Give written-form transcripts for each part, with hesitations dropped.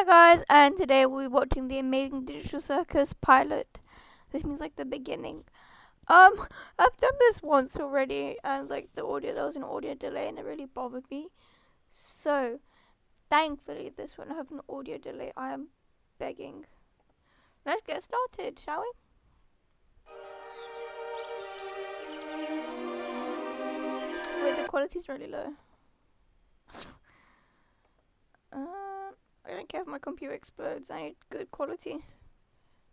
Hi guys, and today we'll be watching the Amazing Digital Circus pilot. This means like the beginning. I've done this once already, and there was an audio delay, and it really bothered me. So, thankfully, this won't have an audio delay. I am begging. Let's get started, shall we? Wait, the quality's really low. I don't care if my computer explodes. I need good quality.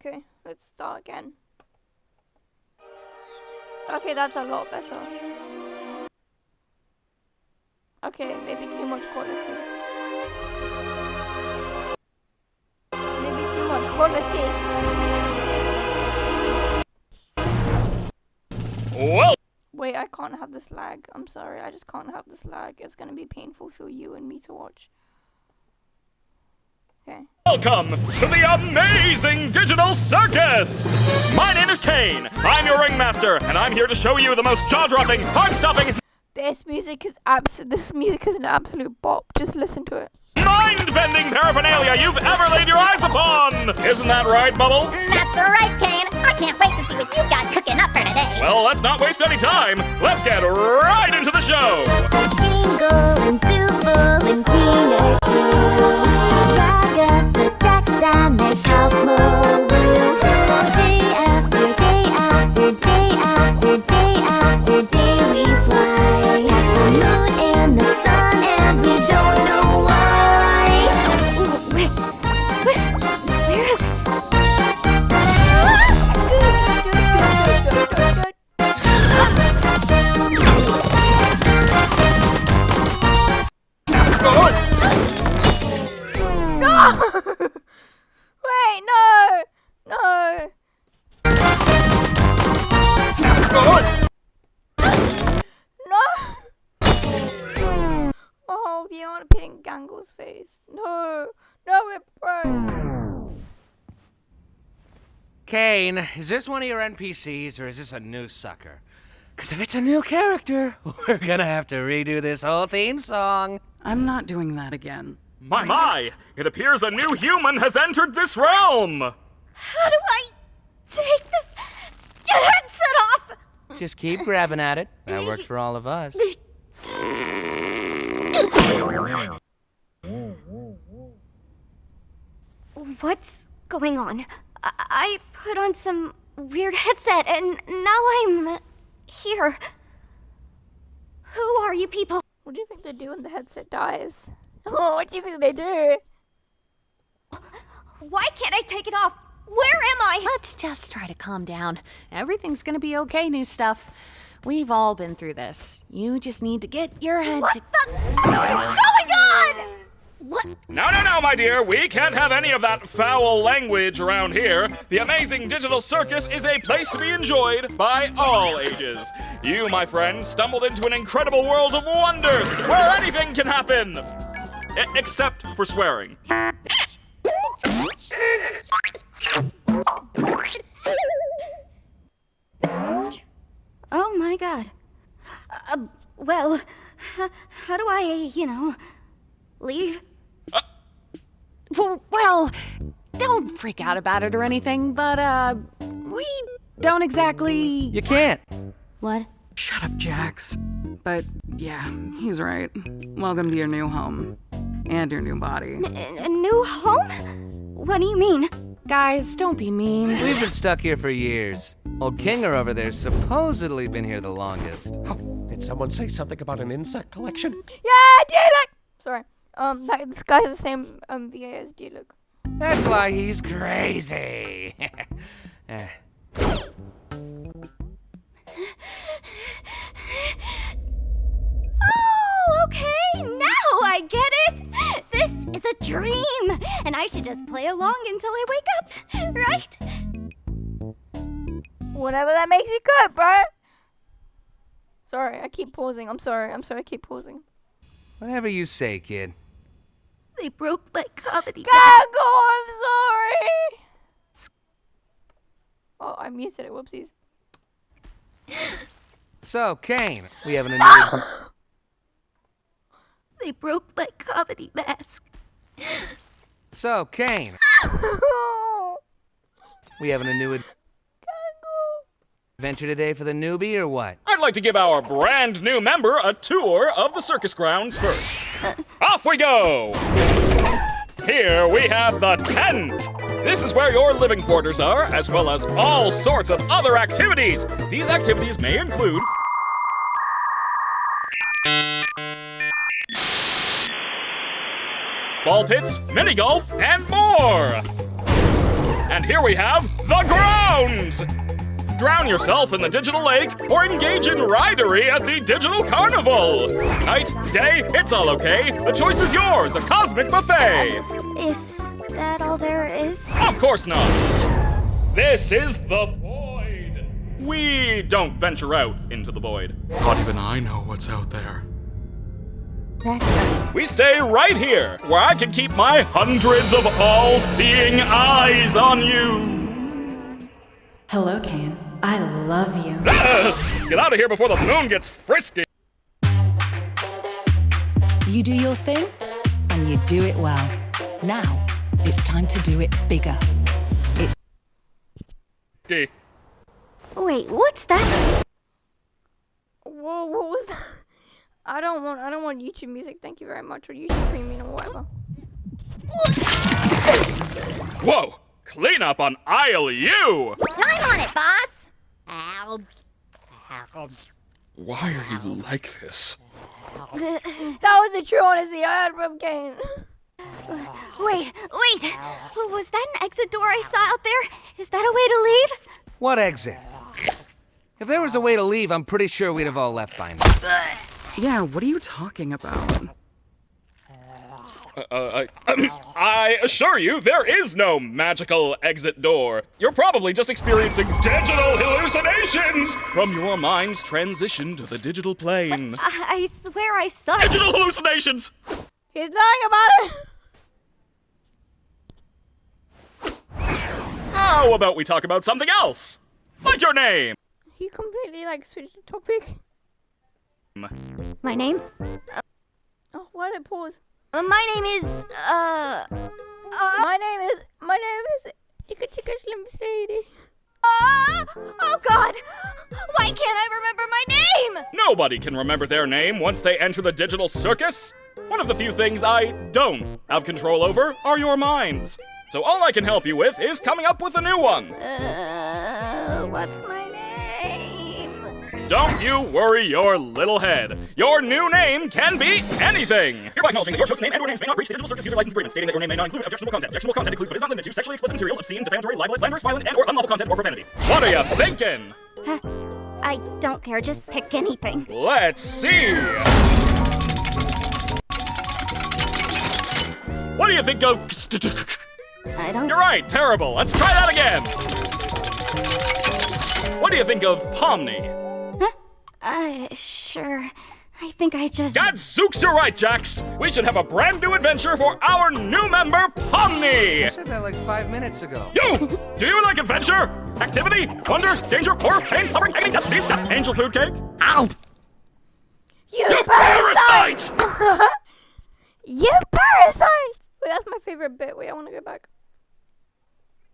Okay, let's start again. Okay, that's a lot better. Okay, maybe too much quality. Maybe too much quality. Well, wait, I can't have this lag. I'm sorry, I just can't have this lag. It's gonna be painful for you and me to watch. Okay. Welcome to the Amazing Digital Circus! My name is Kane. I'm your ringmaster, and I'm here to show you the most jaw-dropping, heart-stopping, This music is an absolute bop. Just listen to it. mind-bending paraphernalia you've ever laid your eyes upon! Isn't that right, Bubble? That's right, Kane. I can't wait to see what you've got cooking up for today. Well, let's not waste any time. Let's get right into the show! Jingle and Super and King too. Got the text and there's Half Mobile. Day after day after day after day after day we fly past the moon and the sun and we don't know why. Where Wait, no! No! No! Oh, the amount of pink Gangle's face. No! No, it broke! Kane, is this one of your NPCs or is this a new sucker? Because if it's a new character, we're gonna have to redo this whole theme song. I'm not doing that again. My! It appears a new human has entered this realm! How do I take this headset off? Just keep grabbing at it. That worked for all of us. What's going on? I put on some weird headset and now I'm here. Who are you people? What do you think they do when the headset dies? Oh, what do you think they do? Why can't I take it off? Where am I? Let's just try to calm down. Everything's gonna be okay, new stuff. We've all been through this. You just need to get your head What the is going on? What? No, my dear. We can't have any of that foul language around here. The Amazing Digital Circus is a place to be enjoyed by all ages. You, my friend, stumbled into an incredible world of wonders where anything can happen. Except for swearing. Oh my god. Well, how do I, leave? Well, don't freak out about it or anything, but, we don't exactly... You can't. What? Shut up, Jax. But yeah, he's right. Welcome to your new home. And your new body. A new home? What do you mean? Guys, don't be mean. We've been stuck here for years. Old Kinger over there's supposedly been here the longest. Did someone say something about an insect collection? Yeah, D-Look! Sorry. This guy has the same VA as D-Look. That's why he's crazy. Oh, okay, now I get it! This is a dream, and I should just play along until I wake up, right? Whatever that makes you good, bro! Sorry, I keep pausing. I'm sorry, I keep pausing. Whatever you say, kid. They broke my comedy. Gangle, I'm sorry! Oh, I muted it, whoopsies. So, Kane, we have an annuity... They broke my comedy mask. So, Kane, we having a new adventure today for the newbie or what? I'd like to give our brand new member a tour of the circus grounds first. Off we go! Here we have the tent. This is where your living quarters are, as well as all sorts of other activities. These activities may include ball pits, mini golf, and more. And here we have the grounds. Drown yourself in the digital lake or engage in ridery at the digital carnival. Night, day, it's all okay. The choice is yours, a cosmic buffet. Is that all there is? Of course not. This is the void. We don't venture out into the void. Not even I know what's out there. That's... We stay right here, where I can keep my hundreds of all-seeing eyes on you. Hello, Kane. I love you. Let's get out of here before the moon gets frisky. You do your thing, and you do it well. Now, it's time to do it bigger. It's... Wait, what's that? Whoa, what was that? I don't want YouTube music, thank you very much, or YouTube Premium or whatever. Whoa! Clean up on aisle U! I'm on it, boss! Why are you like this? That was the true honesty I had from Kane. Wait! Was that an exit door I saw out there? Is that a way to leave? What exit? If there was a way to leave, I'm pretty sure we'd have all left by now. Yeah, what are you talking about? I assure you, there is no magical exit door. You're probably just experiencing digital hallucinations from your mind's transition to the digital plane. I swear I saw it. Digital hallucinations! He's lying about it! How about we talk about something else? Like your name! He completely switched the topic. My name? Oh, why did it pause? My name is, My name is Chicka Chicka Slim Shady. oh God! Why can't I remember my name? Nobody can remember their name once they enter the digital circus. One of the few things I don't have control over are your minds. So all I can help you with is coming up with a new one. What's my name? Don't you worry your little head. Your new name can be anything. Hereby acknowledging that your chosen name and/or names may not breach the Digital Circus user license agreement, stating that your name may not include objectionable content. Objectionable content includes but is not limited to sexually explicit materials, obscene, defamatory, libelous, slanderous, violent, and/or unlawful content or profanity. What are you thinking? I don't care, just pick anything. Let's see. What do you think of... I don't... You're right, terrible. Let's try that again. What do you think of Pomni? Sure. I think I just... Gadzooks, you're right, Jax. We should have a brand new adventure for our new member, Pomni. I said that like 5 minutes ago. You! Do you like adventure? Activity? Wonder? Danger? Horror? Pain? Suffering? Agony? Death? Disease? Death? Angel food cake? Ow! You parasite! You parasite! Wait, that's my favorite bit. Wait, I want to go back.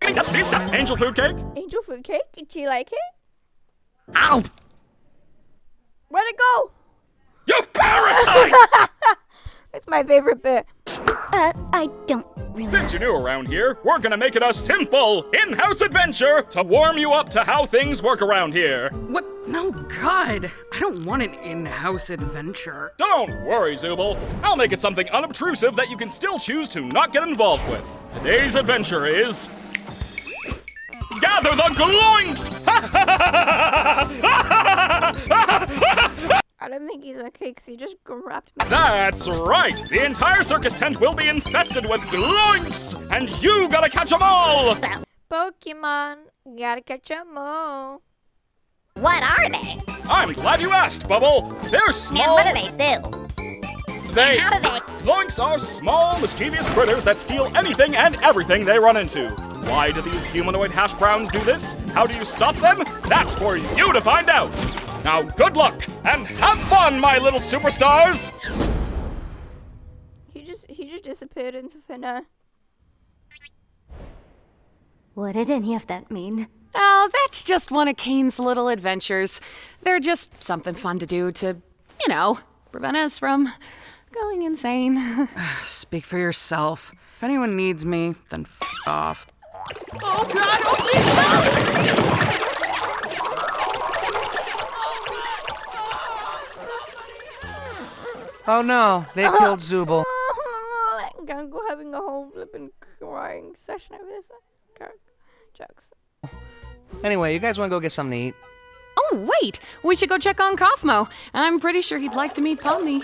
Death? Disease? Death? Angel food cake? Angel food cake? Do you like it? Ow! Where'd it go? You parasite! It's my favorite bit. I don't really... Since you're new around here, we're gonna make it a simple in-house adventure to warm you up to how things work around here. What? No, God. I don't want an in-house adventure. Don't worry, Zooble. I'll make it something unobtrusive that you can still choose to not get involved with. Today's adventure is... Gather the gloinks! I don't think he's okay because he just grabbed me. That's right! The entire circus tent will be infested with gloinks! And you gotta catch them all! Pokemon, gotta catch 'em all. What are they? I'm glad you asked, Bubble! They're small... And what do they do? They... How do they... Gloinks are small, mischievous critters that steal anything and everything they run into. Why do these humanoid hash browns do this? How do you stop them? That's for you to find out! Now, good luck, and have fun, my little superstars! He just disappeared into thin air. What did any of that mean? Oh, that's just one of Kane's little adventures. They're just something fun to do to, prevent us from going insane. Speak for yourself. If anyone needs me, then f off. Oh, God! Oh, Jesus! Oh no, they killed Zubul. Gango having a whole flippin' crying session over this. Jokes. Anyway, you guys want to go get something to eat? Oh, wait! We should go check on Kaufmo. I'm pretty sure he'd like to meet Pomni.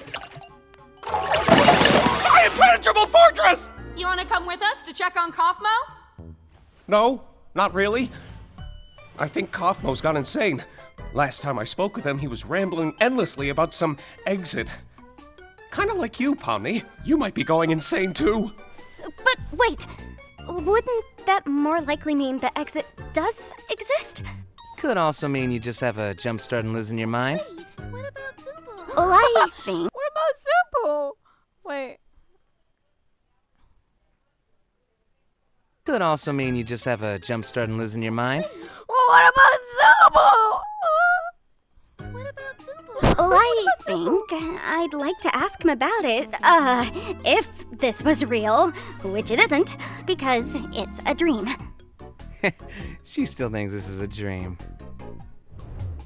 My impenetrable fortress! You want to come with us to check on Kaufmo? No, not really. I think Kaufmo's gone insane. Last time I spoke with him, he was rambling endlessly about some exit. Kinda like you, Pomni. You might be going insane too. But wait, wouldn't that more likely mean the exit does exist? Could also mean you just have a jump start and losing your mind. What about Zubul? Oh, I think. What about Zubul? Wait. Could also mean you just have a jump start and losing your mind. Well, what about Zubul? Well, I think I'd like to ask him about it, if this was real, which it isn't, because it's a dream. She still thinks this is a dream.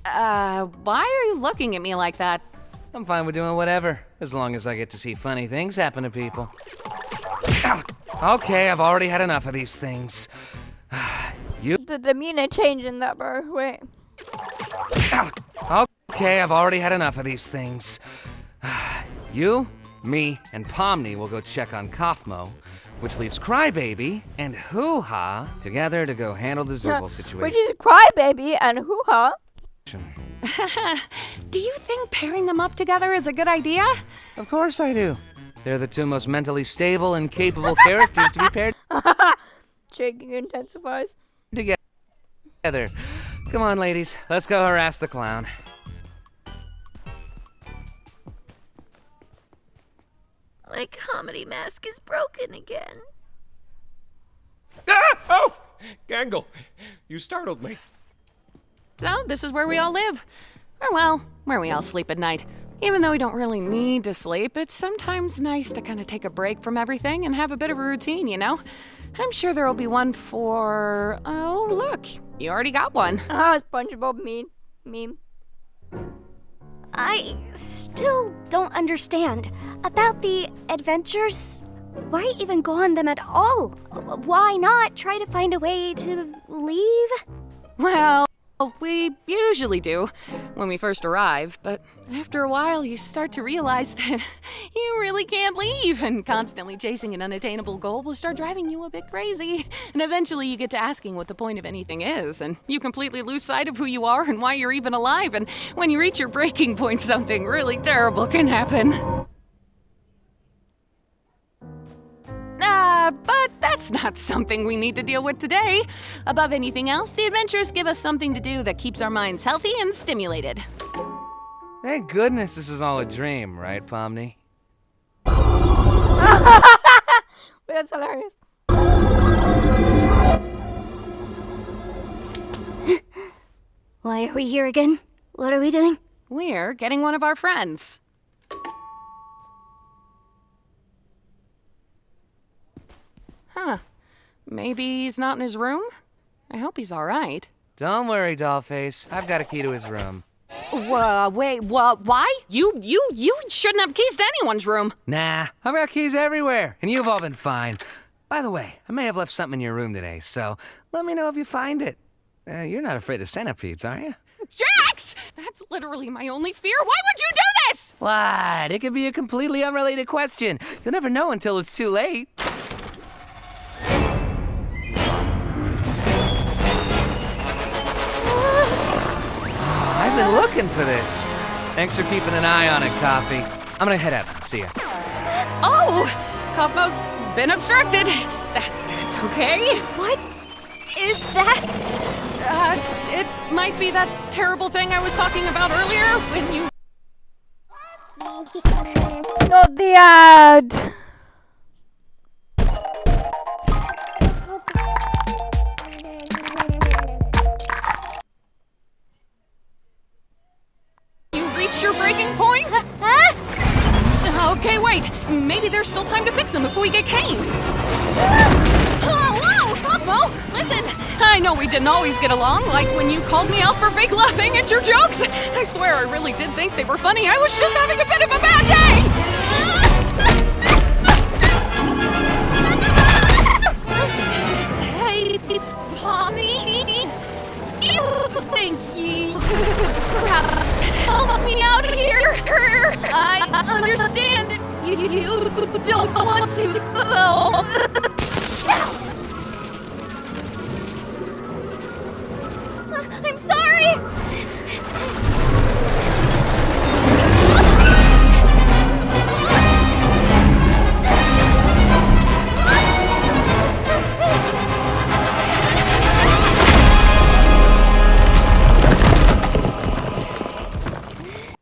Why are you looking at me like that? I'm fine with doing whatever, as long as I get to see funny things happen to people. Okay, I've already had enough of these things. You. The demeanor change in that, bro. Wait. Okay, I've already had enough of these things. You, me, and Pomni will go check on Kaufmo, which leaves Crybaby and Hoo-Ha together to go handle the Zubul situation. Which is Crybaby and Hoo-Ha. Do you think pairing them up together is a good idea? Of course I do. They're the two most mentally stable and capable characters to be paired Shaking intensifies. together. Come on, ladies. Let's go harass the clown. My comedy mask is broken again. Ah! Oh! Gangle, you startled me. So, this is where we all live. Or, well, where we all sleep at night. Even though we don't really need to sleep, it's sometimes nice to kind of take a break from everything and have a bit of a routine, I'm sure there'll be one for... Oh, look, you already got one. SpongeBob meme. I still don't understand. About the adventures, why even go on them at all? Why not try to find a way to leave? Well, we usually do when we first arrive, but after a while you start to realize that you really can't leave, and constantly chasing an unattainable goal will start driving you a bit crazy. And eventually you get to asking what the point of anything is, and you completely lose sight of who you are and why you're even alive, and when you reach your breaking point, something really terrible can happen. But that's not something we need to deal with today. Above anything else, the adventures give us something to do that keeps our minds healthy and stimulated. Thank goodness this is all a dream, right, Pomni? That's hilarious. Why are we here again? What are we doing? We're getting one of our friends. Huh. Maybe he's not in his room? I hope he's all right. Don't worry, Dollface. I've got a key to his room. Wait, why? You shouldn't have keys to anyone's room. Nah, I've got keys everywhere, and you've all been fine. By the way, I may have left something in your room today, so let me know if you find it. You're not afraid of centipedes, are you? Jax! That's literally my only fear. Why would you do this? What? It could be a completely unrelated question. You'll never know until it's too late. I've been looking for this. Thanks for keeping an eye on it, Coffee. I'm gonna head out. See ya. Oh! Kaufmo's been obstructed. That's okay. What is that? It might be that terrible thing I was talking about earlier when you... Not the ad. right. Maybe there's still time to fix them if we get Kane. Whoa, Cosmo, listen. I know we didn't always get along, like when you called me out for fake laughing at your jokes. I swear I really did think they were funny. I was just having a bit of a bad day. Hey, Pommy. Thank you. Perhaps help me out here. I understand you don't want to, though. I'm sorry!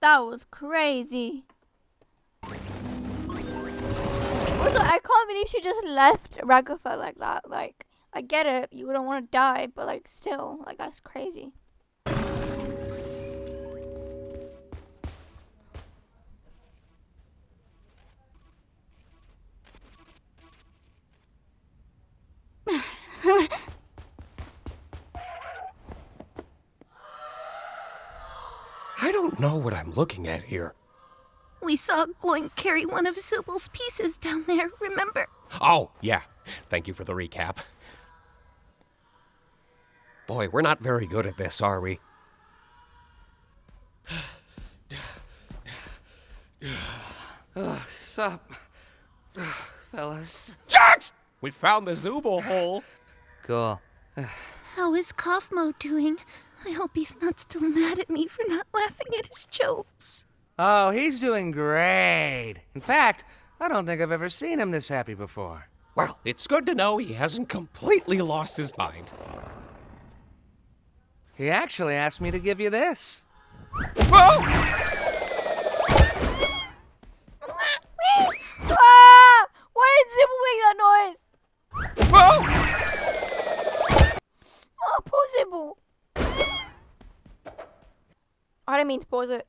That was crazy. Also, I can't believe she just left Ragatha like that. Like, I get it, you wouldn't want to die, but like, still, like, that's crazy. I don't know what I'm looking at here. We saw Gloink carry one of Zubal's pieces down there, remember? Oh, yeah. Thank you for the recap. Boy, we're not very good at this, are we? Sup, fellas? Jax! We found the Zubal hole. Cool. How is Kaufmo doing? I hope he's not still mad at me for not laughing at his jokes. Oh, he's doing great. In fact, I don't think I've ever seen him this happy before. Well, it's good to know he hasn't completely lost his mind. He actually asked me to give you this. Whoa! Ah! Why did Zibble make that noise? Whoa! Oh, poor Zibble. I didn't mean to pause it.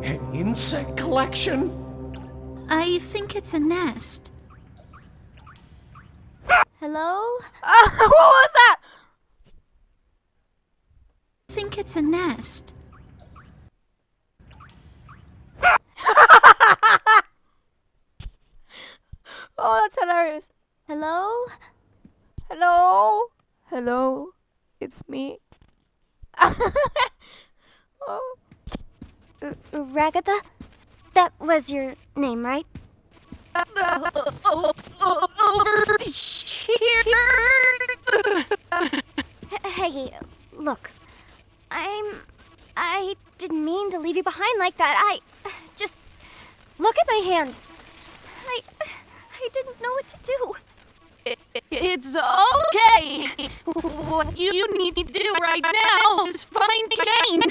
An insect collection? I think it's a nest. Hello? What was that? I think it's a nest. Oh, that's hilarious. Hello? Hello? Hello? It's me. Oh. Ragatha? That was your name, right? Over here. Hey, look. I didn't mean to leave you behind like that. Just look at my hand. I didn't know what to do. It's okay. What you need to do right now is find Kane.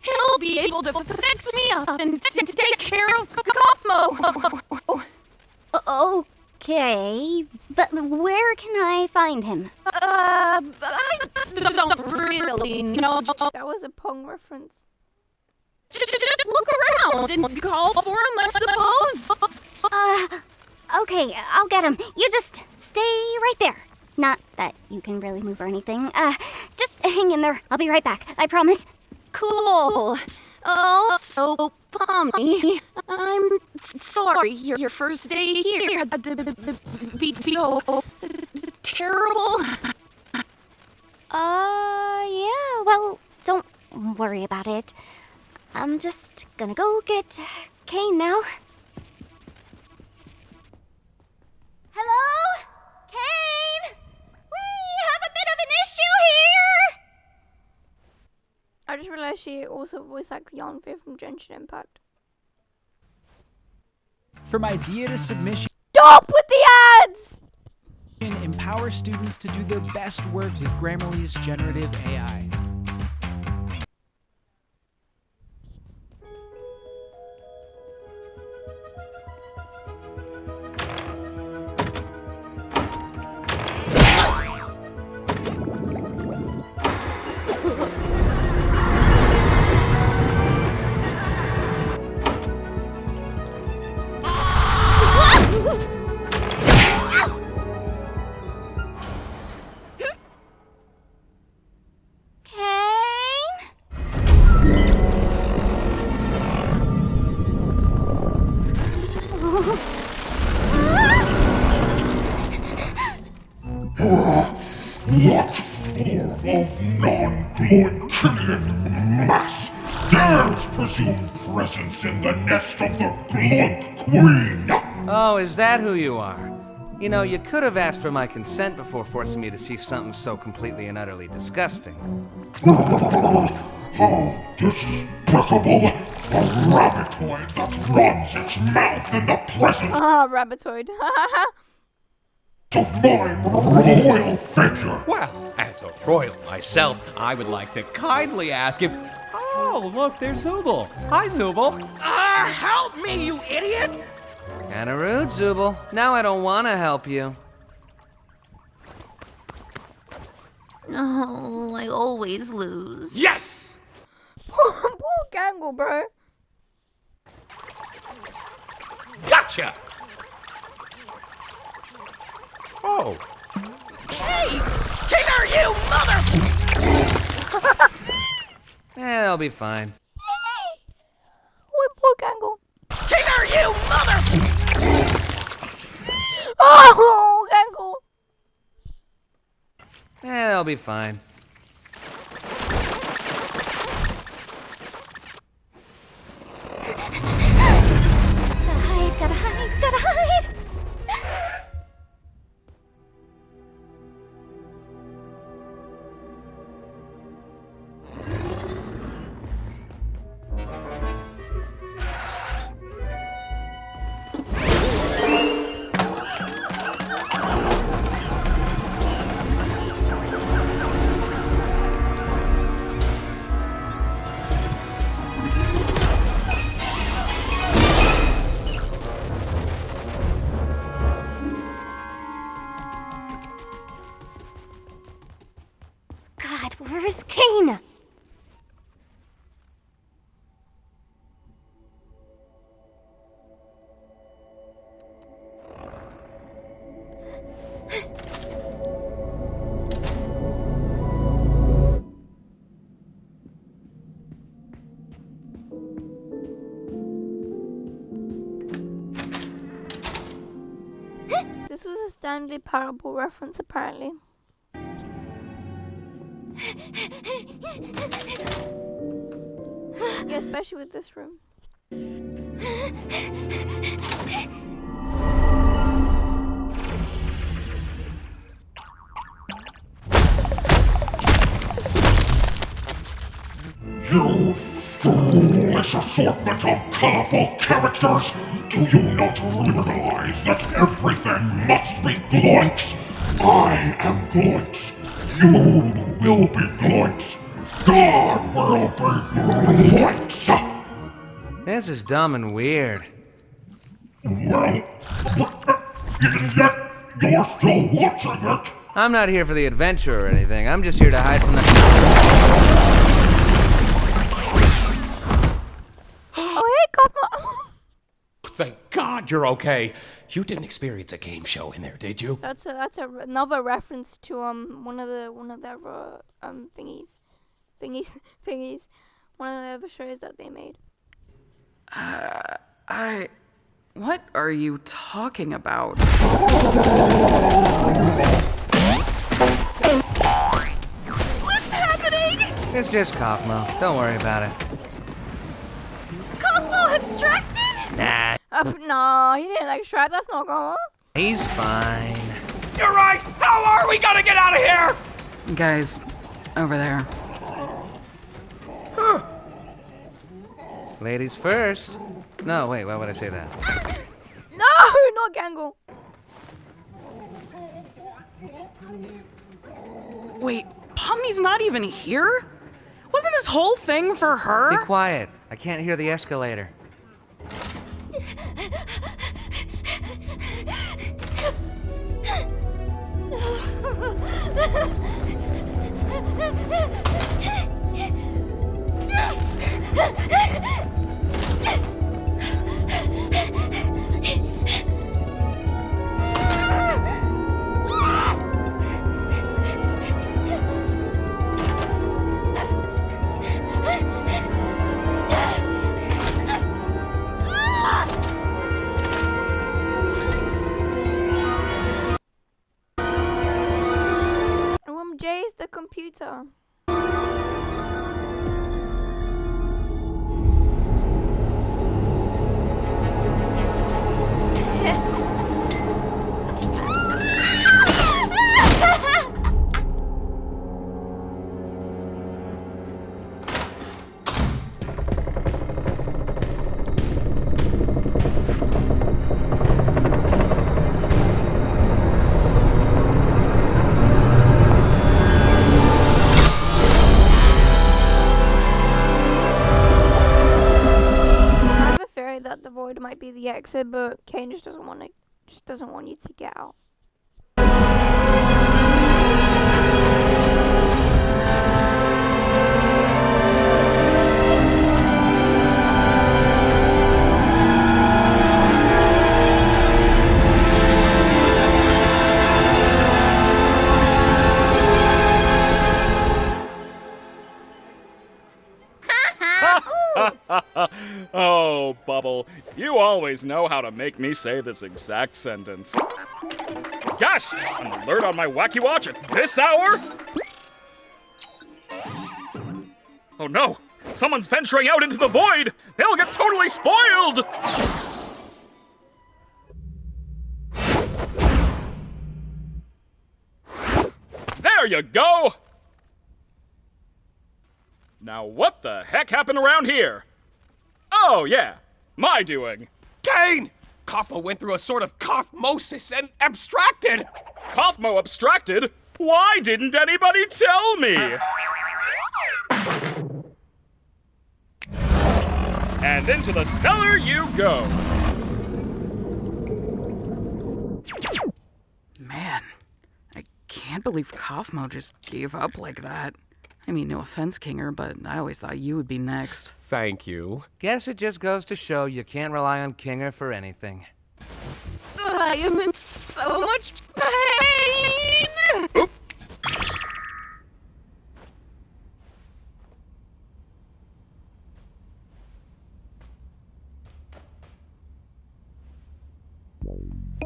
He'll be able to fix me up and take care of Kaufmo. Okay, but where can I find him? I don't really know. That was a Pong reference. Just look around and call for him, I suppose. Okay, I'll get him. You just stay right there. Not that you can really move or anything. Just hang in there. I'll be right back. I promise. Cool. Oh, so Pommy, I'm sorry your first day here had to be so terrible. Yeah, well, don't worry about it. I'm just gonna go get Kane now. Hello? Kane? We have a bit of an issue here! I just realized she also voiced like Yanfei from Genshin Impact. From idea to submission. Stop with the ads! empower students to do their best work with Grammarly's generative AI. What form of non-Gloinkinian mass dares presume presence in the nest of the Gloink Queen? Oh, is that who you are? You know, you could have asked for my consent before forcing me to see something so completely and utterly disgusting. How despicable! A rabbitoid that runs its mouth in the presence Rabbitoid. of my royal figure! Well, as a royal myself, I would like to kindly ask if... Oh, look, there's Zubul. Hi, Zubul. Help me, you idiots! Kinda rude, Zubul. Now I don't wanna help you. No, I always lose. Yes! Poor Gangle, bro. Gotcha! Oh. Hey! Kinger, you mother... They'll be fine. Wait, poor Gangle. Kinger, you mother... Oh, Gangle. They'll be fine. Gotta hide. God, where is Kane? This was a Stanley Parable reference, apparently. Yeah, especially with this room. You foolish assortment of colorful characters! Do you not realize that everything must be Gloinks? I am Gloinks. You will be Gloinks. God will be Gloinks. This is dumb and weird. Well, yet you're still watching it. I'm not here for the adventure or anything. I'm just here to hide from the... Oh, hey, Cosmo. Thank God you're okay. You didn't experience a game show in there, did you? That's another reference to one of their thingies. One of the other shows that they made. What are you talking about? What's happening? It's just Kaufmo. Don't worry about it. Cosmo abstracted? Nah, No, he didn't extract. That's not going on. he's fine. You're right! How are we gonna get out of here? Guys, over there. Ladies first. No, wait, why would I say that? No, not Gangle. Wait, Pomni's not even here? Wasn't this whole thing for her? Be quiet. I can't hear the escalator. Room J is the computer. That the void might be the exit, but Kane just doesn't want you to get out. Oh, Bubble, you always know how to make me say this exact sentence. Yes! An alert on my wacky watch at this hour? Oh no! Someone's venturing out into the void! They'll get totally spoiled! There you go! Now what the heck happened around here? Oh yeah, my doing. Kane! Kaufmo went through a sort of kaufmosis and abstracted! Kaufmo abstracted? Why didn't anybody tell me? And into the cellar you go. Man, I can't believe Kaufmo just gave up like that. I mean, no offense, Kinger, but I always thought you would be next. Thank you. Guess it just goes to show you can't rely on Kinger for anything. I am in so much pain! Oop.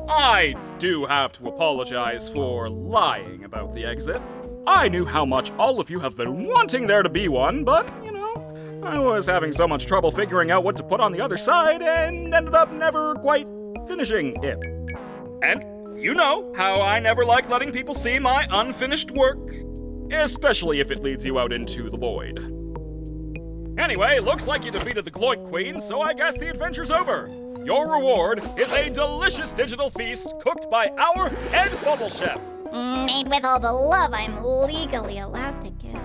I do have to apologize for lying about the exit. I knew how much all of you have been wanting there to be one, but, you know, I was having so much trouble figuring out what to put on the other side and ended up never quite finishing it. And you know how I never like letting people see my unfinished work, especially if it leads you out into the void. Anyway, looks like you defeated the Gloik Queen, so I guess the adventure's over. Your reward is a delicious digital feast cooked by our head bubble chef. Made with all the love I'm legally allowed to give.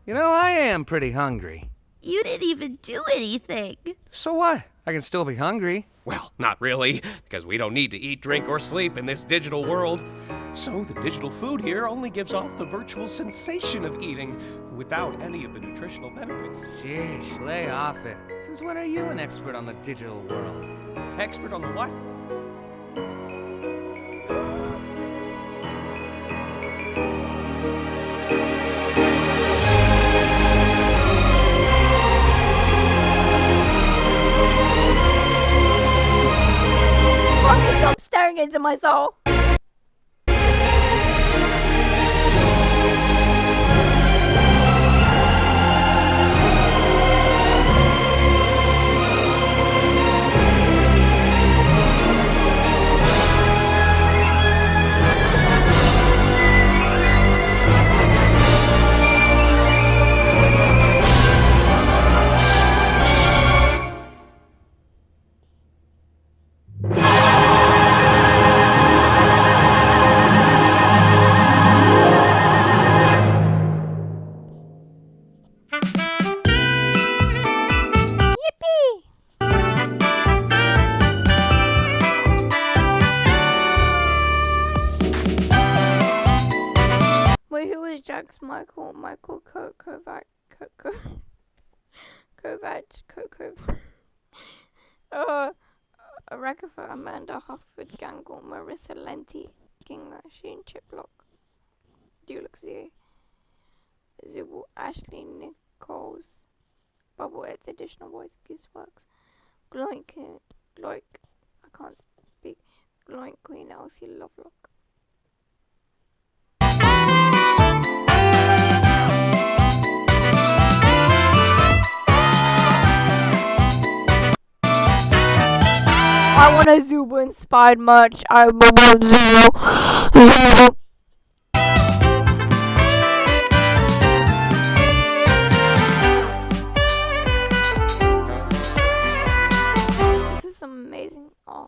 You know, I am pretty hungry. You didn't even do anything. So what? I can still be hungry. Well, not really, because we don't need to eat, drink, or sleep in this digital world. So the digital food here only gives off the virtual sensation of eating, without any of the nutritional benefits. Sheesh, lay off it. Since when are you an expert on the digital world? Expert on the what? Stop staring into my soul. Jax, Michael, Kovac, Ragatha, Amanda, Hufford, Gangle, Marissa, Lenti, Kinga, Sheen, Chiplock, Dulux VA, Zubul, Ashley, Nichols, Bubble Ed's Additional Voice, Gooseworks, Gloink, I can't speak, Gloink, Queen, Elsie, Lovelock. I want a Zubo inspired merch. I want Zubo. This is some amazing art.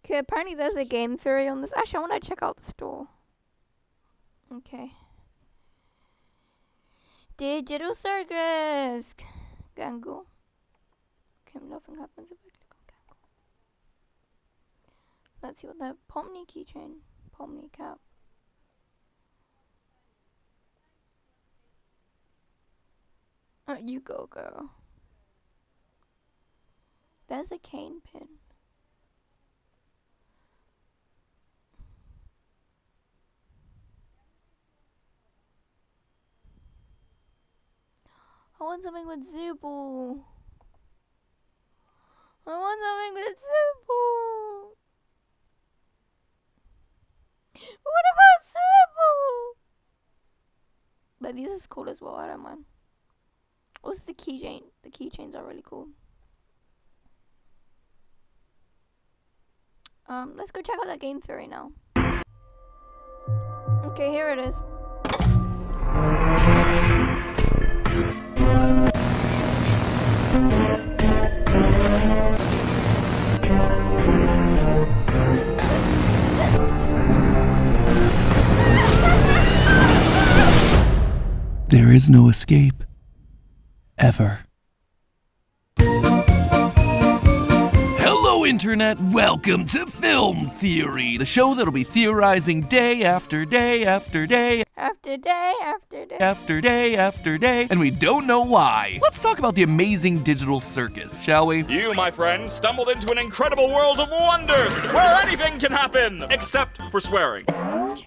Okay, apparently there's a game theory on this. Actually, I want to check out the store. Okay. Digital Circus! Gangle. Okay, nothing happens if I click on Gangle. Let's see what the Pomni keychain. Pomni cap. Oh, you go, girl. There's a cane pin. I want something with Zubul. I want something with Zubul. What about Zubul? But these is cool as well. I don't mind. What's the keychain? The keychains are really cool. Let's go check out that game theory now. Okay, here it is. There is no escape. Ever. Hello, Internet. Welcome to Film Theory, the show that'll be theorizing day after day after day. After day after day. After day after day, and we don't know why. Let's talk about the Amazing Digital Circus, shall we? You, my friend, stumbled into an incredible world of wonders where anything can happen, except for swearing.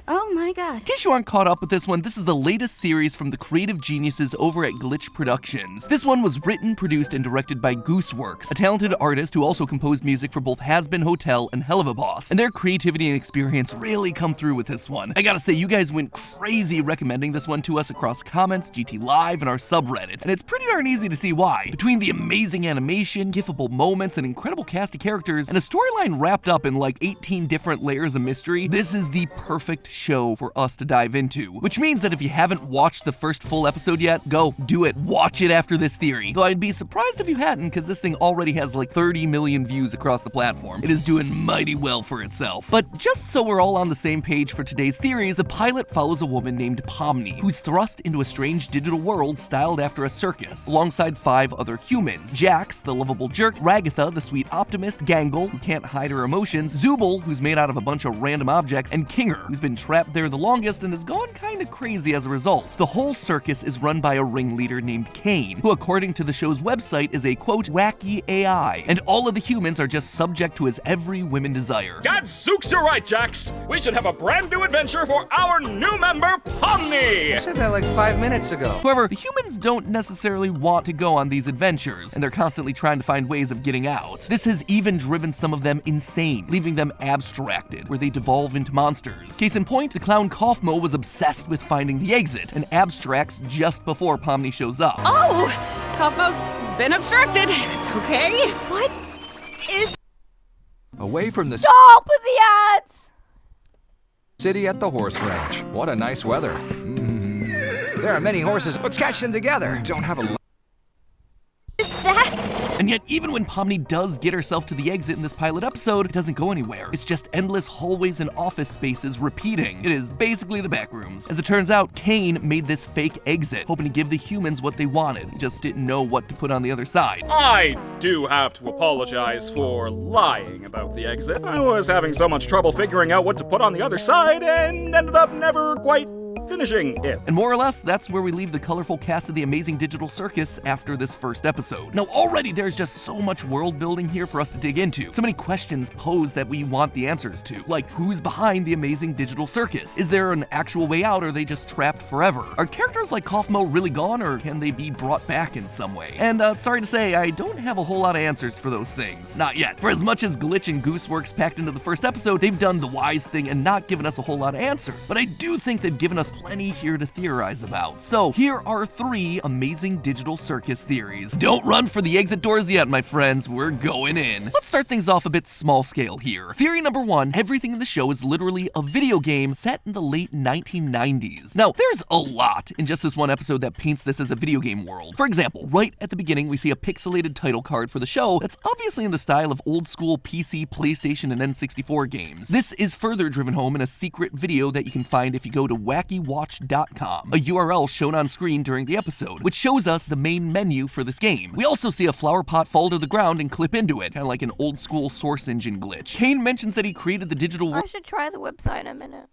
Oh my god. In case you aren't caught up with this one, this is the latest series from the creative geniuses over at Glitch Productions. This one was written, produced, and directed by Gooseworks, a talented artist who also composed music for both Has-Been Hotel and Hell of a Boss, and their creativity and experience really come through with this one. I gotta say, you guys went crazy recommending this one to us across comments, GT Live, and our subreddit, and it's pretty darn easy to see why. Between the amazing animation, gifable moments, and incredible cast of characters, and a storyline wrapped up in like 18 different layers of mystery, this is the perfect show for us to dive into. Which means that if you haven't watched the first full episode yet, go do it. Watch it after this theory. Though I'd be surprised if you hadn't, because this thing already has like 30 million views across the platform. It is doing mighty well for itself. But just so we're all on the same page for today's theories, the pilot follows a woman named Pomni, who's thrust into a strange digital world styled after a circus, alongside 5 other humans. Jax, the lovable jerk, Ragatha, the sweet optimist, Gangle, who can't hide her emotions, Zubul, who's made out of a bunch of random objects, and Kinger, who's been trapped there the longest and has gone kinda crazy as a result. The whole circus is run by a ringleader named Kane, who according to the show's website is a quote, wacky AI, and all of the humans are just subject to his every whim and desire. Gadzooks, you're right, Jax! We should have a brand new adventure for our new member, Pomni! I said that like 5 minutes ago. However, the humans don't necessarily want to go on these adventures, and they're constantly trying to find ways of getting out. This has even driven some of them insane, leaving them abstracted, where they devolve into monsters. Case in point, the clown Kaufmo was obsessed with finding the exit, and abstracts just before Pomni shows up. Oh! Kaufmo's been obstructed. It's okay. What is... Away from the Stop with the ads! city at the horse ranch. What a nice weather. There are many horses. Let's catch them together. Don't have a... Is that? And And yet, even when Pomni does get herself to the exit in this pilot episode, it doesn't go anywhere. It's just endless hallways and office spaces repeating. It is basically the back rooms. As it turns out, Kane made this fake exit, hoping to give the humans what they wanted. He just didn't know what to put on the other side. I do have to apologize for lying about the exit. I was having so much trouble figuring out what to put on the other side and ended up never quite finishing it. And more or less, that's where we leave the colorful cast of the Amazing Digital Circus after this first episode. Now, already there's just so much world building here for us to dig into. So many questions posed that we want the answers to. Like, who's behind the Amazing Digital Circus? Is there an actual way out, or are they just trapped forever? Are characters like Kaufmo really gone, or can they be brought back in some way? And sorry to say, I don't have a whole lot of answers for those things. Not yet. For as much as Glitch and Gooseworks packed into the first episode, they've done the wise thing and not given us a whole lot of answers. But I do think they've given us plenty here to theorize about. So here are 3 Amazing Digital Circus theories. Don't run for the exit doors yet, my friends. We're going in. Let's start things off a bit small scale here. Theory number 1, everything in the show is literally a video game set in the late 1990s. Now, there's a lot in just this one episode that paints this as a video game world. For example, right at the beginning, we see a pixelated title card for the show that's obviously in the style of old school PC, PlayStation, and N64 games. This is further driven home in a secret video that you can find if you go to wackywatch.com, a URL shown on screen during the episode, which shows us the main menu for this game. We also see a flower pot fall to the ground and clip into it, kind of like an old school source engine glitch. Kane mentions that he created the digital I should try the website in a minute.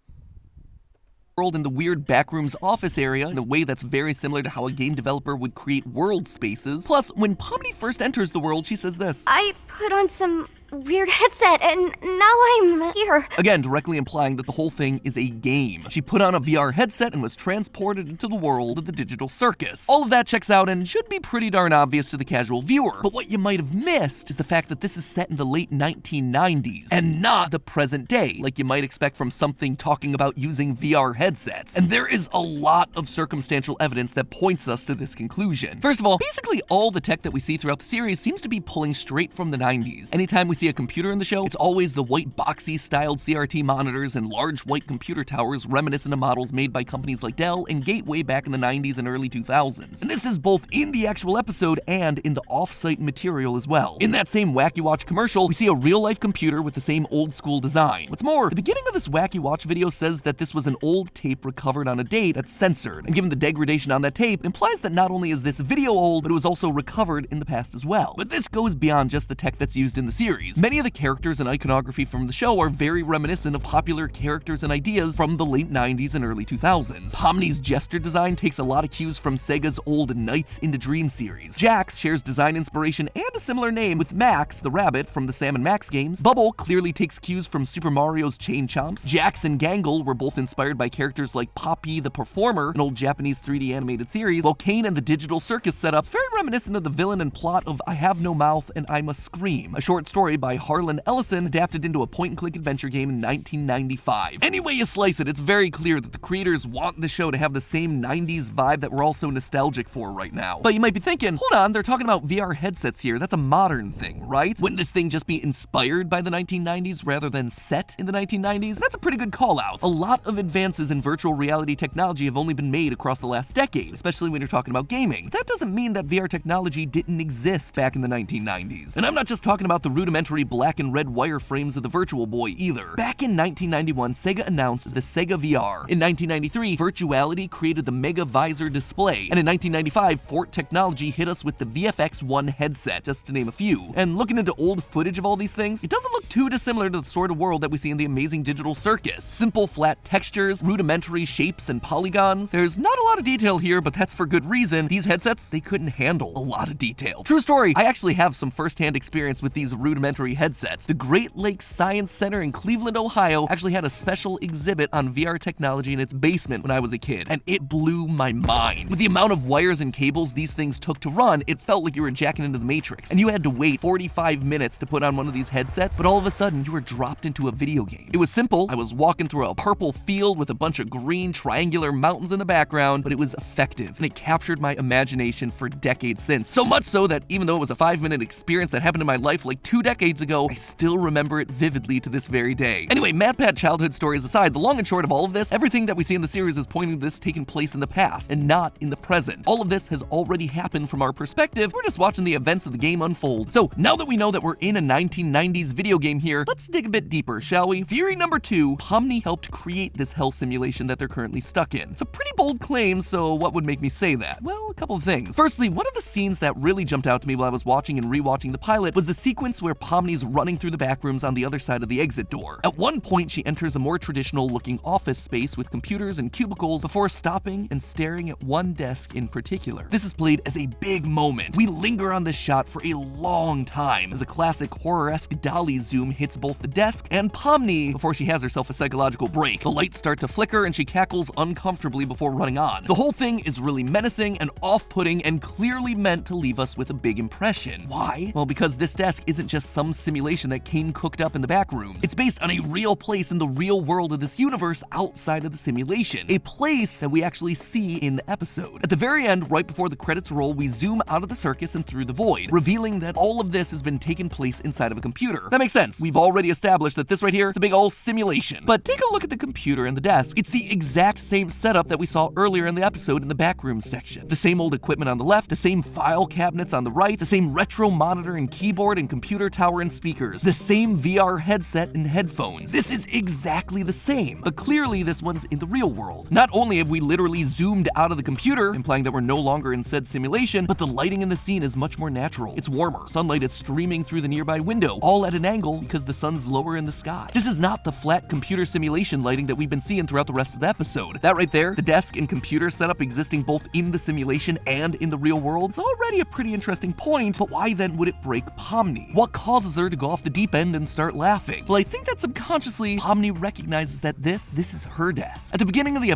world in the weird backrooms office area in a way that's very similar to how a game developer would create world spaces. Plus, when Pomni first enters the world, she says this. I put on some weird headset and now I'm here. Again, directly implying that the whole thing is a game. She put on a VR headset and was transported into the world of the digital circus. All of that checks out and should be pretty darn obvious to the casual viewer. But what you might have missed is the fact that this is set in the late 1990s and not the present day, like you might expect from something talking about using VR headsets. And there is a lot of circumstantial evidence that points us to this conclusion. First of all, basically all the tech that we see throughout the series seems to be pulling straight from the 90s. Anytime we see a computer in the show, it's always the white boxy styled CRT monitors and large white computer towers reminiscent of models made by companies like Dell and Gateway back in the 90s and early 2000s. And this is both in the actual episode and in the off-site material as well. In that same Wacky Watch commercial, we see a real-life computer with the same old-school design. What's more, the beginning of this Wacky Watch video says that this was an old tape recovered on a date that's censored. And given the degradation on that tape, it implies that not only is this video old, but it was also recovered in the past as well. But this goes beyond just the tech that's used in the series. Many of the characters and iconography from the show are very reminiscent of popular characters and ideas from the late 90s and early 2000s. Pomni's gesture design takes a lot of cues from Sega's old Nights into Dream series. Jax shares design inspiration and a similar name with Max, the rabbit, from the Sam & Max games. Bubble clearly takes cues from Super Mario's Chain Chomps. Jax and Gangle were both inspired by characters like Poppy the Performer, an old Japanese 3D animated series, while Kane and the Digital Circus setup is very reminiscent of the villain and plot of I Have No Mouth and I Must Scream, a short story by Harlan Ellison adapted into a point-and-click adventure game in 1995. Any way you slice it, it's very clear that the creators want the show to have the same 90s vibe that we're all so nostalgic for right now. But you might be thinking, hold on, they're talking about VR headsets here. That's a modern thing, right? Wouldn't this thing just be inspired by the 1990s rather than set in the 1990s? That's a pretty good call-out. A lot of advances in virtual reality technology have only been made across the last decade, especially when you're talking about gaming. But that doesn't mean that VR technology didn't exist back in the 1990s. And I'm not just talking about the rudimentary black and red wireframes of the Virtual Boy either. Back in 1991, Sega announced the Sega VR. In 1993, Virtuality created the Mega Visor display. And in 1995, Fort Technology hit us with the VFX-1 headset, just to name a few. And looking into old footage of all these things, it doesn't look too dissimilar to the sort of world that we see in the Amazing Digital Circus. Simple flat textures, rudimentary shapes and polygons. There's not a lot of detail here, but that's for good reason. These headsets, they couldn't handle a lot of detail. True story, I actually have some first-hand experience with these rudimentary headsets. The Great Lakes Science Center in Cleveland, Ohio actually had a special exhibit on VR technology in its basement when I was a kid, and it blew my mind. With the amount of wires and cables these things took to run, it felt like you were jacking into the Matrix, and you had to wait 45 minutes to put on one of these headsets, but all of a sudden you were dropped into a video game. It was simple. I was walking through a purple field with a bunch of green triangular mountains in the background, but it was effective, and it captured my imagination for decades since. So much so that even though it was a 5-minute experience that happened in my life like 2 decades decades ago, I still remember it vividly to this very day. Anyway, MatPat childhood stories aside, the long and short of all of this, everything that we see in the series is pointing to this taking place in the past and not in the present. All of this has already happened from our perspective. We're just watching the events of the game unfold. So now that we know that we're in a 1990s video game here, let's dig a bit deeper, shall we? Theory number 2, Pomni helped create this hell simulation that they're currently stuck in. It's a pretty bold claim, so what would make me say that? Well, a couple of things. Firstly, one of the scenes that really jumped out to me while I was watching and rewatching the pilot was the sequence where Pomni's running through the back rooms on the other side of the exit door. At one point, she enters a more traditional looking office space with computers and cubicles before stopping and staring at one desk in particular. This is played as a big moment. We linger on this shot for a long time as a classic horror-esque dolly zoom hits both the desk and Pomni before she has herself a psychological break. The lights start to flicker and she cackles uncomfortably before running on. The whole thing is really menacing and off-putting and clearly meant to leave us with a big impression. Why? Well, because this desk isn't just some simulation that Kane cooked up in the back rooms. It's based on a real place in the real world of this universe outside of the simulation. A place that we actually see in the episode. At the very end, right before the credits roll, we zoom out of the circus and through the void, revealing that all of this has been taking place inside of a computer. That makes sense. We've already established that this right here is a big old simulation. But take a look at the computer and the desk. It's the exact same setup that we saw earlier in the episode in the backroom section. The same old equipment on the left, the same file cabinets on the right, the same retro monitor and keyboard and computer tower and speakers, the same VR headset and headphones. This is exactly the same, but clearly this one's in the real world. Not only have we literally zoomed out of the computer, implying that we're no longer in said simulation, but the lighting in the scene is much more natural. It's warmer. Sunlight is streaming through the nearby window, all at an angle because the sun's lower in the sky. This is not the flat computer simulation lighting that we've been seeing throughout the rest of the episode. That right there, the desk and computer setup existing both in the simulation and in the real world, is already a pretty interesting point, but why then would it break Pomni? What causes her to go off the deep end and start laughing? Well, I think that subconsciously, Pomni recognizes that this is her desk. At the beginning of the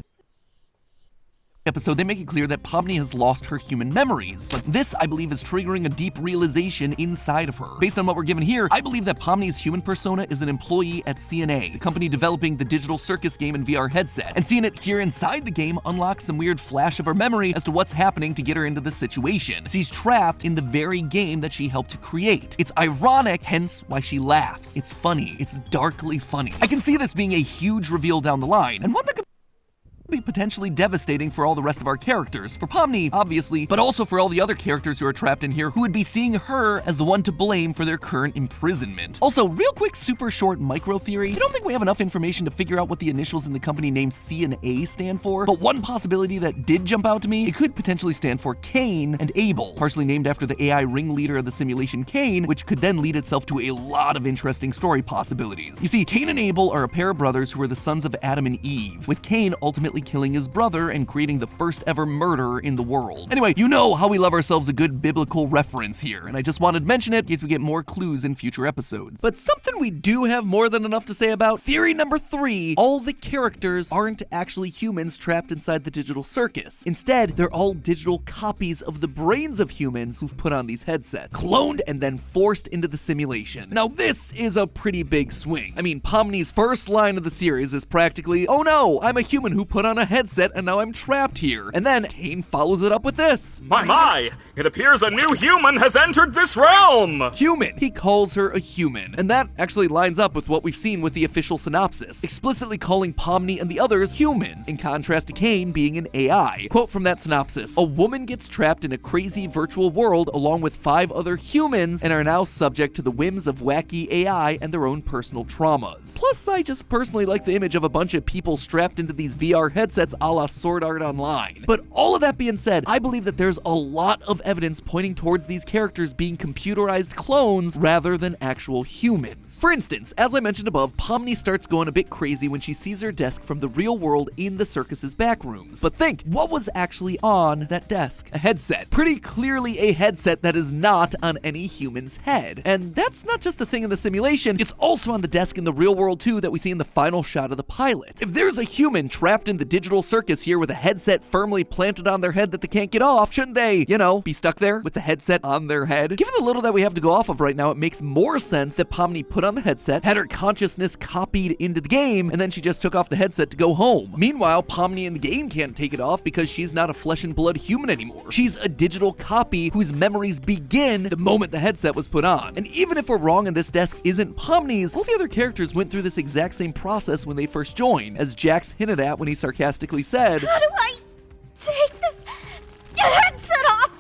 episode, they make it clear that Pomni has lost her human memories. But this, I believe, is triggering a deep realization inside of her. Based on what we're given here, I believe that Pomni's human persona is an employee at CNA, the company developing the Digital Circus game and VR headset. And seeing it here inside the game unlocks some weird flash of her memory as to what's happening to get her into this situation. She's trapped in the very game that she helped to create. It's ironic, hence why she laughs. It's funny. It's darkly funny. I can see this being a huge reveal down the line, and one that could be potentially devastating for all the rest of our characters. For Pomni, obviously, but also for all the other characters who are trapped in here who would be seeing her as the one to blame for their current imprisonment. Also, real quick super short micro theory. I don't think we have enough information to figure out what the initials in the company name C and A stand for, but one possibility that did jump out to me, it could potentially stand for Cain and Abel, partially named after the AI ringleader of the simulation Cain, which could then lead itself to a lot of interesting story possibilities. You see, Cain and Abel are a pair of brothers who are the sons of Adam and Eve, with Cain ultimately killing his brother and creating the first ever murder in the world. Anyway, you know how we love ourselves a good biblical reference here, and I just wanted to mention it in case we get more clues in future episodes. But something we do have more than enough to say about, theory number 3, all the characters aren't actually humans trapped inside the digital circus. Instead, they're all digital copies of the brains of humans who've put on these headsets, cloned and then forced into the simulation. Now this is a pretty big swing. I mean, Pomni's first line of the series is practically, "Oh no, I'm a human who put on a headset and now I'm trapped here." And then Cain follows it up with this. My, it appears a new human has entered this realm! Human. He calls her a human. And that actually lines up with what we've seen with the official synopsis, explicitly calling Pomni and the others humans, in contrast to Cain being an AI. Quote from that synopsis, "A woman gets trapped in a crazy virtual world along with 5 other humans and are now subject to the whims of wacky AI and their own personal traumas." Plus, I just personally like the image of a bunch of people strapped into these VR headsets a la Sword Art Online. But all of that being said, I believe that there's a lot of evidence pointing towards these characters being computerized clones rather than actual humans. For instance, as I mentioned above, Pomni starts going a bit crazy when she sees her desk from the real world in the circus's back rooms. But think, what was actually on that desk? A headset. Pretty clearly a headset that is not on any human's head. And that's not just a thing in the simulation, it's also on the desk in the real world too that we see in the final shot of the pilot. If there's a human trapped in the digital circus here with a headset firmly planted on their head that they can't get off, shouldn't they, you know, be stuck there with the headset on their head? Given the little that we have to go off of right now, it makes more sense that Pomni put on the headset, had her consciousness copied into the game, and then she just took off the headset to go home. Meanwhile, Pomni in the game can't take it off because she's not a flesh and blood human anymore. She's a digital copy whose memories begin the moment the headset was put on. And even if we're wrong and this desk isn't Pomni's, all the other characters went through this exact same process when they first joined, as Jax hinted at when he sarcastically said, How do I take this headset off?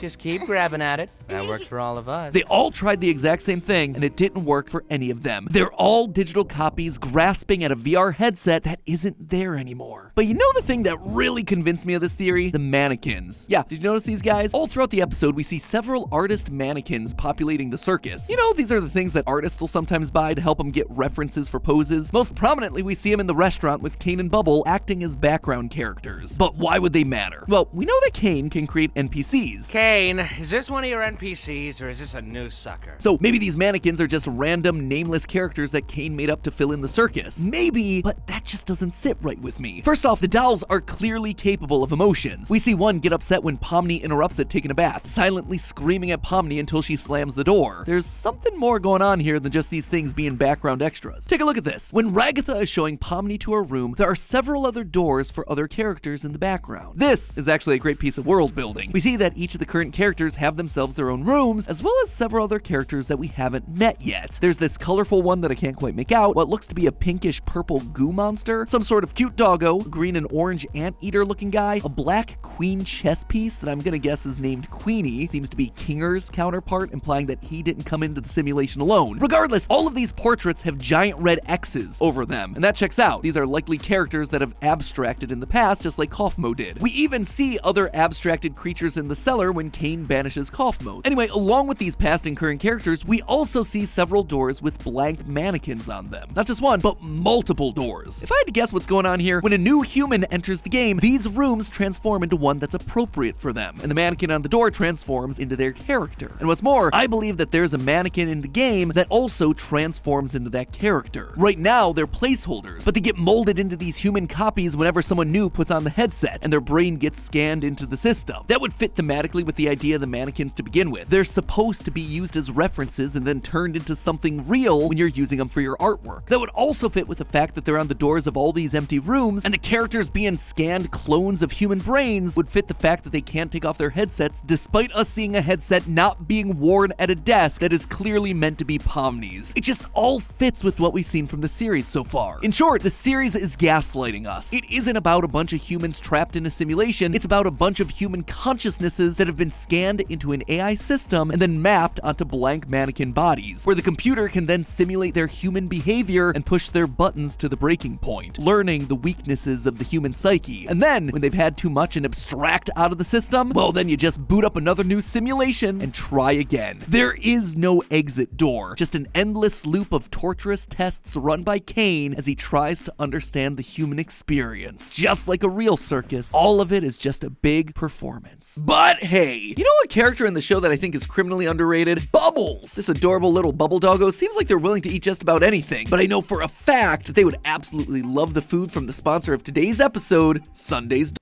Just keep grabbing at it. That worked for all of us. They all tried the exact same thing, and it didn't work for any of them. They're all digital copies grasping at a VR headset that isn't there anymore. But you know the thing that really convinced me of this theory? The mannequins. Yeah, did you notice these guys? All throughout the episode, we see several artist mannequins populating the circus. You know, these are the things that artists will sometimes buy to help them get references for poses. Most prominently, we see them in the restaurant with Kane and Bubble acting as background characters. But why would they matter? Well, we know that Kane can create NPCs. Kane, is this one of your NPCs or is this a new sucker? So maybe these mannequins are just random nameless characters that Kane made up to fill in the circus. Maybe, but that just doesn't sit right with me. First off, the dolls are clearly capable of emotions. We see one get upset when Pomni interrupts it taking a bath, silently screaming at Pomni until she slams the door. There's something more going on here than just these things being background extras. Take a look at this. When Ragatha is showing Pomni to her room, there are several other doors for other characters in the background. This is actually a great piece of world building. We see that each of the current characters have themselves their own rooms, as well as several other characters that we haven't met yet. There's this colorful one that I can't quite make out, what looks to be a pinkish purple goo monster, some sort of cute doggo, green and orange anteater looking guy, a black queen chess piece that I'm gonna guess is named Queenie, seems to be Kinger's counterpart, implying that he didn't come into the simulation alone. Regardless, all of these portraits have giant red X's over them, and that checks out. These are likely characters that have abstracted in the past, just like Kaufmo did. We even see other abstracted creatures in the cellar when Kane banishes Kaufmo. Anyway, along with these past and current characters, we also see several doors with blank mannequins on them. Not just one, but multiple doors. If I had to guess what's going on here, when a new human enters the game, these rooms transform into one that's appropriate for them, and the mannequin on the door transforms into their character. And what's more, I believe that there's a mannequin in the game that also transforms into that character. Right now, they're placeholders, but they get molded into these human copies whenever someone new puts on the headset, and their brain gets scanned into the system. That would fit thematically with the idea of the mannequins to begin with. They're supposed to be used as references and then turned into something real when you're using them for your artwork. That would also fit with the fact that they're on the doors of all these empty rooms, and the characters being scanned clones of human brains would fit the fact that they can't take off their headsets, despite us seeing a headset not being worn at a desk that is clearly meant to be Pomni's. It just all fits with what we've seen from the series so far. In short, the series is gaslighting us. It isn't about a bunch of humans trapped in a simulation, it's about a bunch of human consciousnesses that have been scanned into an AI system and then mapped onto blank mannequin bodies, where the computer can then simulate their human behavior and push their buttons to the breaking point, learning the weaknesses of the human psyche. And then, when they've had too much and abstract out of the system, well, then you just boot up another new simulation and try again. There is no exit door, just an endless loop of torturous tests run by Kane as he tries to understand the human experience. Just like a real circus, all of it is just a big performance. But hey, you know what character in the show that I think is criminally underrated? Bubbles! This adorable little bubble doggo seems like they're willing to eat just about anything, but I know for a fact that they would absolutely love the food from the sponsor of today's episode, Sunday's.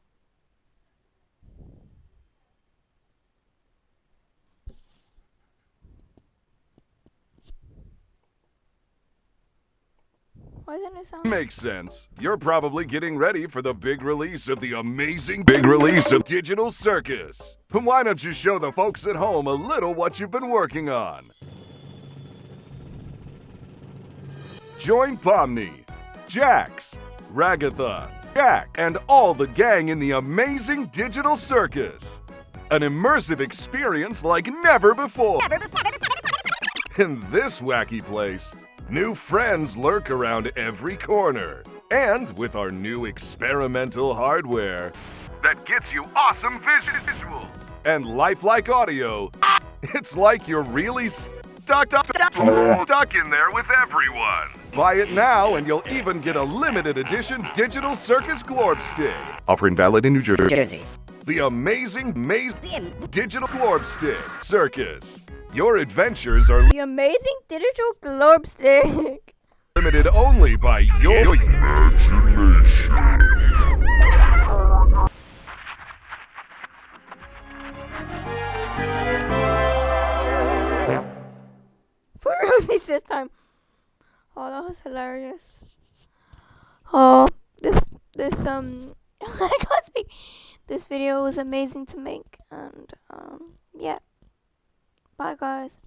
Why is there no sound? Makes sense. You're probably getting ready for the big release of the amazing big release of Digital Circus. Why don't you show the folks at home a little what you've been working on? Join Pomni, Jax, Ragatha, Jack, and all the gang in the Amazing Digital Circus. An immersive experience like never before. In this wacky place, new friends lurk around every corner. And with our new experimental hardware that gets you awesome visuals and lifelike audio, it's like you're really stuck in there with everyone. Buy it now and you'll even get a limited edition Digital Circus Glorb Stick. Offering valid in New Jersey. The Amazing Digital Glorb Stick Circus. Your adventures are The Amazing Digital Glorb Stick. limited only by your imagination. this time. Oh, that was hilarious. Oh, this I can't speak. This video was amazing to make, and yeah. Bye, guys.